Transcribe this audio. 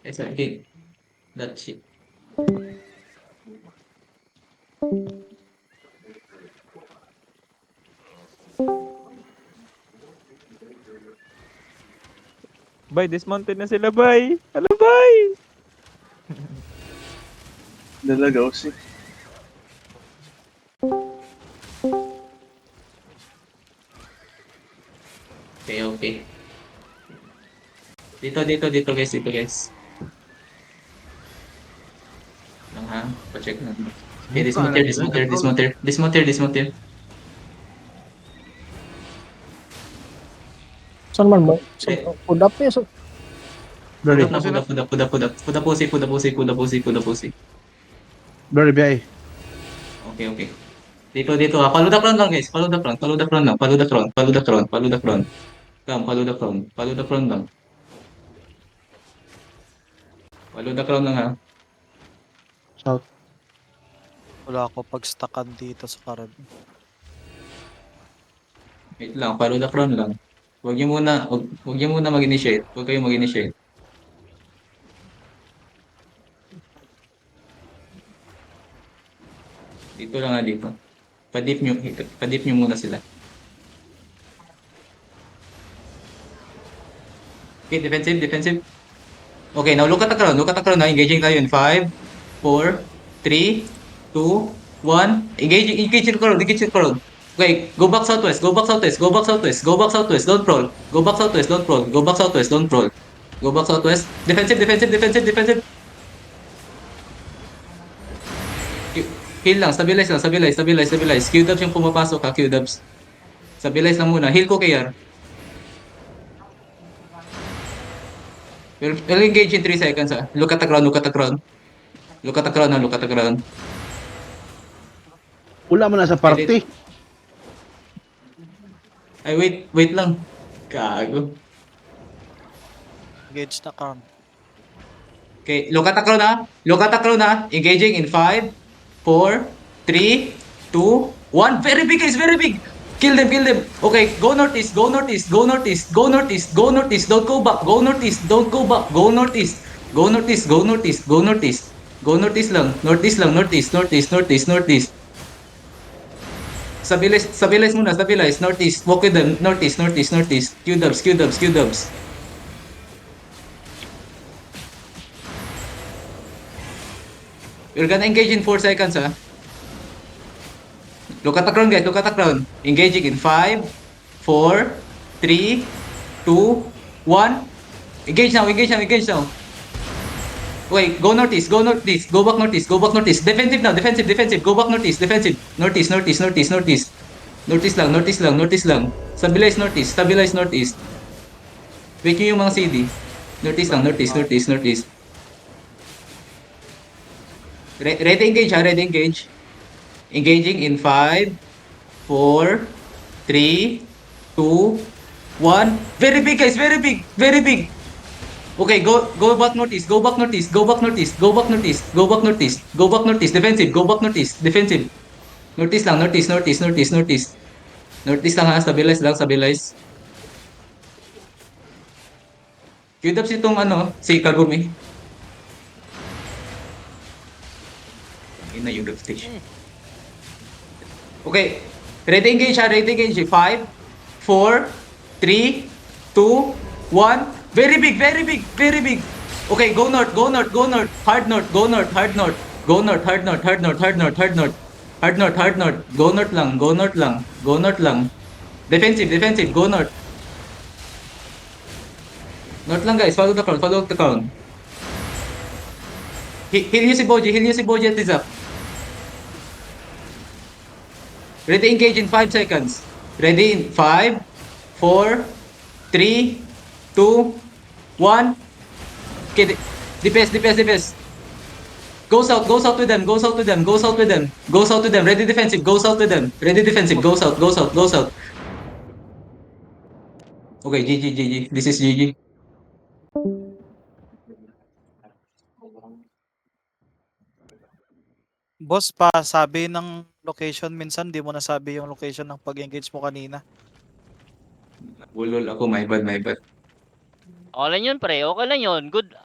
It's okay. That's it. Bay, dismounted na sila, bay. Hala, bay. Nalagaw si. Okay, okay. Dito guys, dito guys. Lang ha, pa-check na. Okay, Buka lagi na. Nakaw. dismounter. Saan man ba? Sa Eh, pudap eh. So, Blurry. Puda pusi. Blurry biyay. Okay, okay. Dito ha. Follow the front lang guys. Follow the front lang. Follow the front. Come, follow the front lang. Follow the front lang ha. South. Wala ako pag-stackan dito sa karan. Wait lang, follow the front lang. Huwag niyo muna mag-initiate. Huwag kayong mag-initiate. Dito lang ha, dito. Padip nyo muna sila. Okay, defensive. Okay, now look at the crowd na. Engaging tayo in 5, 4, 3, 2, 1. Engage yung crowd. Okay, go back southwest. Don't proll. Go back southwest, don't proll. Go back southwest. Defensive. Heal lang, stabilize. Q-dubs yung pumapasok ha, Q-dubs. Stabilize lang muna. Heal ko KR. We'll engage in 3 seconds ha. Look at the ground. Wala man na sa party. Ay, wait lang. Gago. Engage na karan. Okay, look at the crowd na. Engaging in 5, 4, 3, 2, 1. Very big guys, very big. Kill them. Okay, go northeast. Don't go back. Go northeast. Go northeast lang. Northeast. Stabilize muna. Northeast. Walk with them. Northeast. Q-dubs. We're gonna engage in 4 seconds, ha? Look at the ground. Engaging in 5, 4, 3, 2, 1. Engage now. Okay, go northeast. Go back northeast. Defensive now. Go back northeast. Northeast lang. Stabilize northeast. Wake nyo yung mga CD. Northeast. Ready engage. Engaging in 5, 4, 3, 2, 1. Very big guys, very big. Okay, go back northeast. Defensive. Northeast lang. Northeast lang ha, stabilize. Q-dubs itong si Kagumi. Yun na yung group stage. Okay, ready engage. 5, 4, 3, 2, 1. Very big. Okay, go north. Hard north. Go north. Hard north. Go north lang. Defensive. Go north. North lang guys. Follow the crown. Heal nyo si Boji at Tizap. Ready engage in 5 seconds. Ready in 5, 4, 3, 2, 1. Okay, DPS. Go south with them. Ready defensive. Go south. Okay, GG. This is GG. Boss, pa sabi ng location minsan, di mo nasabi yung location ng pag-engage mo kanina. Bulol ako, my bad. Okay lang yun, pre. Okay lang yun. Good.